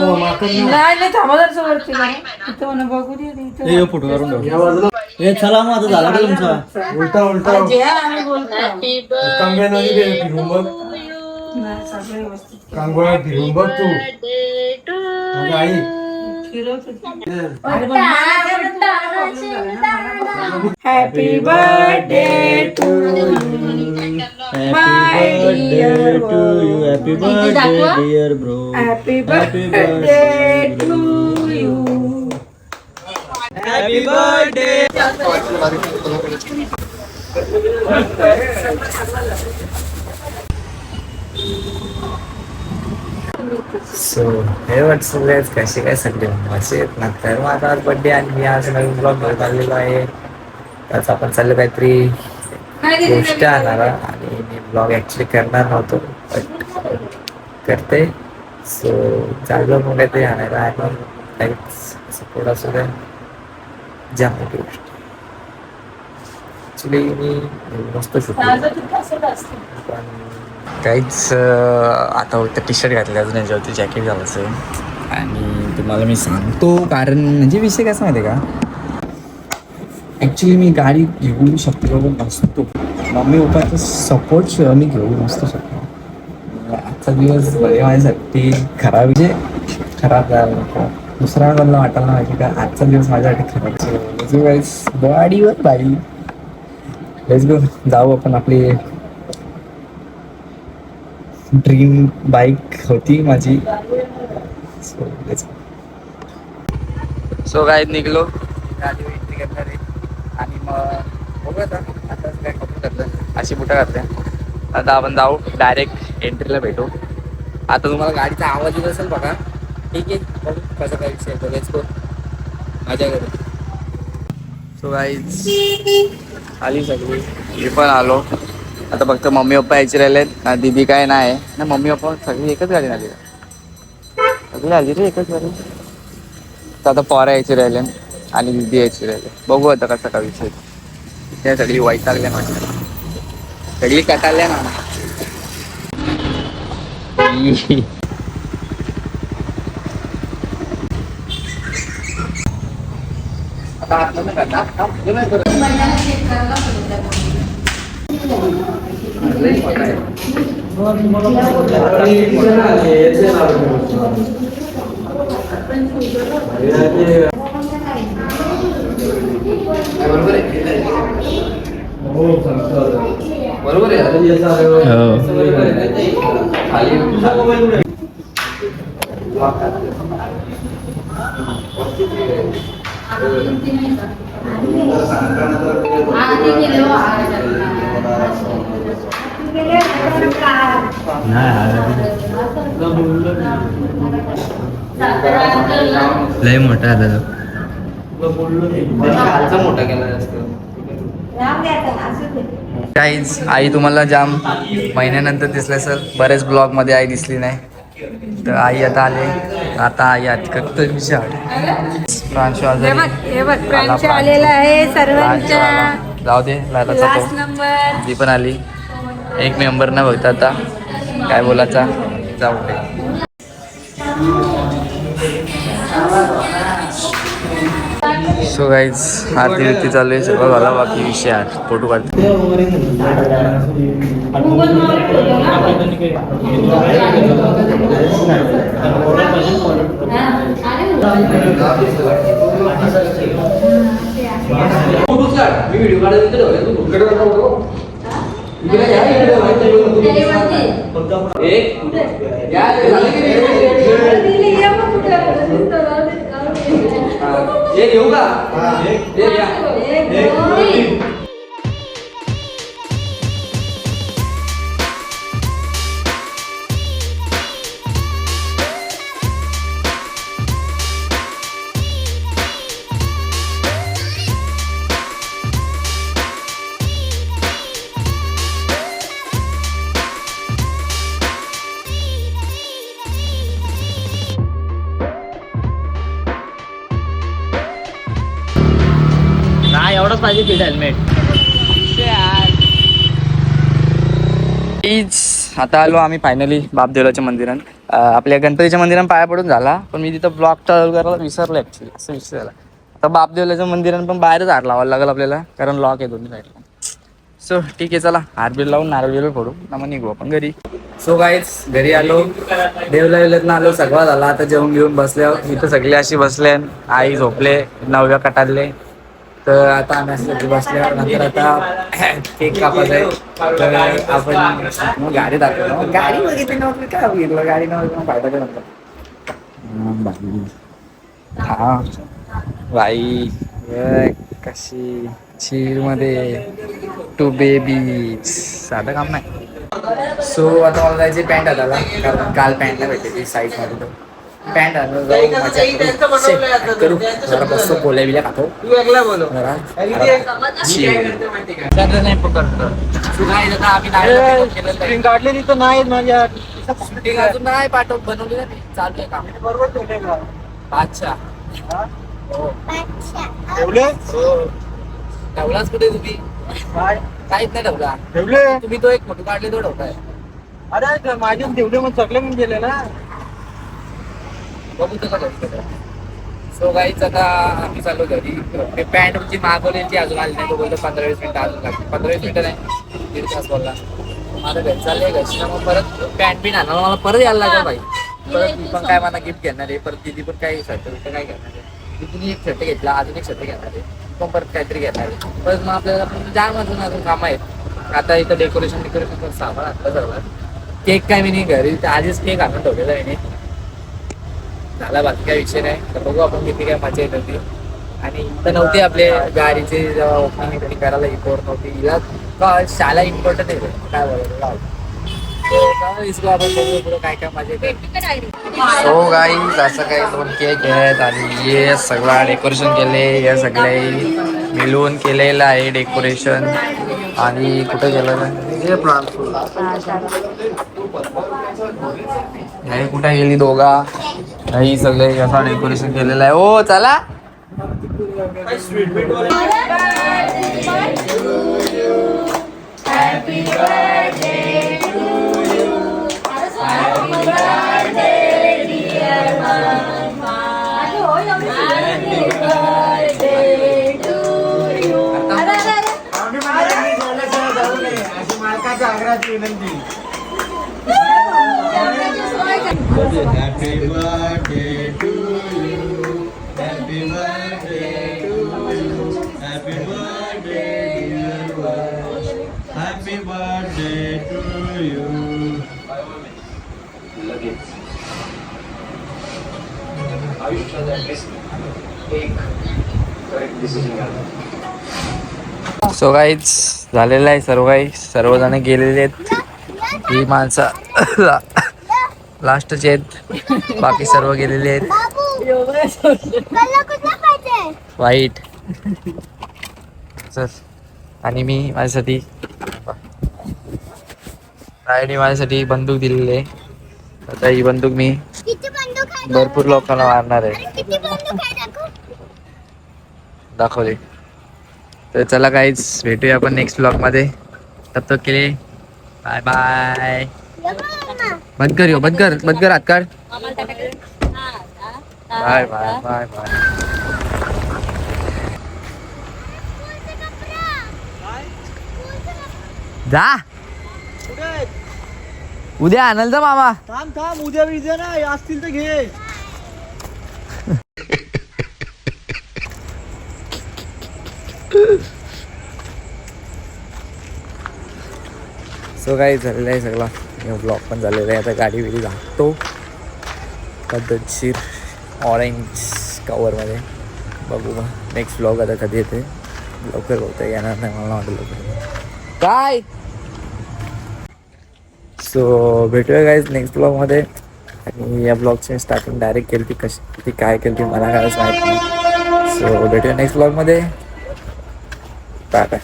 नाही थांबा जरा वरती इथं म्हणा बघू दे फोटो काढून ठेव. हे चला मग आता झाला का तुमचा उलटा उलटा कांगोळा फिरून बघ तू आई happy birthday to happy birthday dear bro. Happy birthday to you. Happy birthday. So hey what's up कसे काय सगळे मजे आहेत ना. तर माझा आज बड्डे आणि मी आज नवीन ब्लॉग घेऊन आलेलो आहे. त्याच आपण चाललं काहीतरी गोष्ट आणणार आणि मी ब्लॉग ॲक्च्युली करणार नव्हतो बट करते. सो चाललो मग काहीतरी आणायला आणि मग काहीच सपोर्ट असू द्या ज्या मोठी गोष्ट. ॲक्च्युली मी मस्त शूटिंग पण काहीच आता फक्त टी शर्ट घातले अजून याच्यावरती जॅकेट घालायचं आहे. आणि तुम्हाला मी सांगतो कारण म्हणजे विषय कसा माहिती आहे का, ॲक्च्युली मी गाडी घेऊ शकतो पण नसतो. मम्मी पप्पाचा सपोर्ट मी घेऊ नसतो शकतो. आजचा दिवस बरे माझ्यासाठी खराब म्हणजे खराब झाला नको. दुसऱ्या मला वाटायला माहिती का आजचा दिवस माझ्यासाठी खराब गाईस गाडीवर बाई. लेट्स गो जाऊ आपण. आपली ड्रीम बाईक होती माझी. सो काय निघलो गाडी एंट्री करणार आहे आणि मग बघू आता काय कपडे घातलं अशी बुटं घातल्या. आता आपण जाऊ डायरेक्ट एंट्रीला भेटू. आता तुम्हाला गाडीचा आवाज येत असेल बघा. ठीक आहे बघू कसं काय विषय लेट्स गो माझ्या घरी. सो गाईज आली सगळी मी पण आलो. आता फक्त मम्मी पप्पा यायचे राहिलेत ना. दीदी काय नाही ना. मम्मी पप्पा सगळी एकच गाडी आली सगळी आली रे एकच गाडी. तर आता पोरा यायचे राहिले आणि दीदी यायचे राहिले. बघू आता कसा का विषय. त्या सगळी वैतागल्या माझ्या सगळी कटाळल्या ना. आता आतमध्ये बरोबर लय मोठा आला तो मोठा केला जास्त. काहीच आई तुम्हाला जाम महिन्यानंतर दिसलं सर. बरेच ब्लॉग मध्ये आई दिसली नाही तर आई आता आले. आता आई आत करतोय विचार. प्रांशू आलेला आहे सर्वांच्या. जाऊ दे लालाचा तो ती पण आली. एक मेंबर ना बघता आता काय बोलायचा. जाऊ दे. सो गाईज आरती विरती चालू आहे. सगळं झाला बाकी विषय आज फोटो काढतो. एक घेऊ का एवढंच पाहिजे फिट हेल्मेट. आता आलो आम्ही फायनली बापदेवलाच्या मंदिरात. आपल्या गणपतीच्या मंदिरात पाया पडून झाला, पण मी तिथं ब्लॉग चालू करायला विसरलो ॲक्च्युली, असं विषय झाला. आता बापदेवल्याच्या मंदिरात पण बाहेरच हार लावायला लागेल आपल्याला, कारण लॉक आहे दोन्ही साईडला. सो ठीक आहे, चला हारबीर लावून नारळ बिरळ फोडू ना, मग निघू आपण घरी. सो गाईज घरी आलो, देवला आलो, सगळं झाला. आता जेवण घेऊन बसल्यावर इथं सगळे अशी बसले, आई झोपले, नवव्या कटारले. तर आता आम्ही असं बसल्यावर नंतर आता केक कापत आहे. तर आपण गाडी दाखवतो, गाडी बघितली नव्हती, काय बघितलं गाडी नव्हती, फायदा काय नव्हता. हा बाई कशी चीर मध्ये 2 बेबीज, साधं काम नाही. सो आता मला जायचे पॅन्ट आला, कारण काल पॅन्ट नाही भेटली साईज मध्ये. तर पॅन्ट आणून जाऊ, मजा करू, जरा बसतो, पोल्या बिल्या खातो, नाही पकडतो. काढलेली तर नाही माझ्या अजून नाही पाठव, बनवली नाही, चालू आहे काम. बरोबर. अच्छा ठेवलाच कुठे तुम्ही? काहीच नाही ठेवला. ठेवले तुम्ही तो एक फोटो काढले तो ठेवलाय. अरे माझे ठेवले मग चकले म्हणून गेले ना. बघू तसं ठेवतो. सो गाईच आता आम्ही चाललो घरी. ते पॅन्ट जी मागवली ती अजून आली नाही. तो बोलतो 15-20 मिनिटं अजून लागते. 15-20 मिनिटं नाही, 1.5 तास बोलला. माझं घरी चाललंय, घरची मग परत पॅन्ट बिन आणणार, मला परत यायला लागलं बाई. परत मी पण काय मला गिफ्ट घेणार आहे, परत दिदी पण काही शर्ट बिर्ट काय घेणार आहे. तिने एक शर्ट घेतला, अजून एक शर्ट घेणार आहे, पण परत काहीतरी घेणार आहे. परत मग आपल्याला जाम अजून कामं आहेत. आता इथं डेकोरेशन सामान आणलं सर्व. केक काय मी नाही घरी आधीच केक आणून ठेवलेला आहे. झाला, बाकी काय विषय नाही. तर बघू आपण किती काय मजा येत होती. आणि इथं नव्हती आपले गाडीचे जेव्हा ओपनिंग करायला इम्पोर्ट नव्हती. हिला का शाला इम्पॉर्टंट आहे काय बोलायला. आपण बघू पुढं काय काय मजा येते. सो गाईज असं काही 2 केक आहेत आणि हे सगळं डेकोरेशन केले. हे सगळे मिळून केलेलं आहे डेकोरेशन. आणि कुठं गेलेलं आहे कुठे गेली दोघा ही सगळे असं डेकोरेशन केलेलं आहे. ओ चला Happy birthday to you. Happy birthday to you. Happy birthday dear Vash. Happy birthday to you. So guys झालेलं आहे सर्व काही. सर्वजण गेलेले आहेत. ही माणसं लास्टचे आहेत, बाकी सर्व गेलेले आहेत. वाईट सर. आणि मी माझ्यासाठी रायने माझ्यासाठी बंदूक दिलेली आहे. आता ही बंदूक मी भरपूर लोकांना मारणार आहे. दाखवले. तर चला काहीच भेटूया आपण नेक्स्ट ब्लॉग मध्ये. तब तक के लिए बाय बाय. बंद कर, बंद कर हात काढ. Bye bye bye bye. जा उद्या आणाल तर मामा. थांब उद्या विद्या ना असतील तर घे. सो काही झालेलं आहे सगळा. ब्लॉग पण झालेला आहे. आता गाडी बिडी घालतो पद्धतशीर ऑरेंज कवरमध्ये. बघू मग नेक्स्ट ब्लॉग आता कधी येते. लवकर होतं येणार नाही मला वाटलं काय. सो भेटूया गाईज नेक्स्ट ब्लॉगमध्ये. आणि या ब्लॉगची स्टार्टिंग डायरेक्ट केली ती कशी ती काय केली ती मला कायच माहीत नाही. सो भेटूया नेक्स्ट ब्लॉगमध्ये. Bye bye.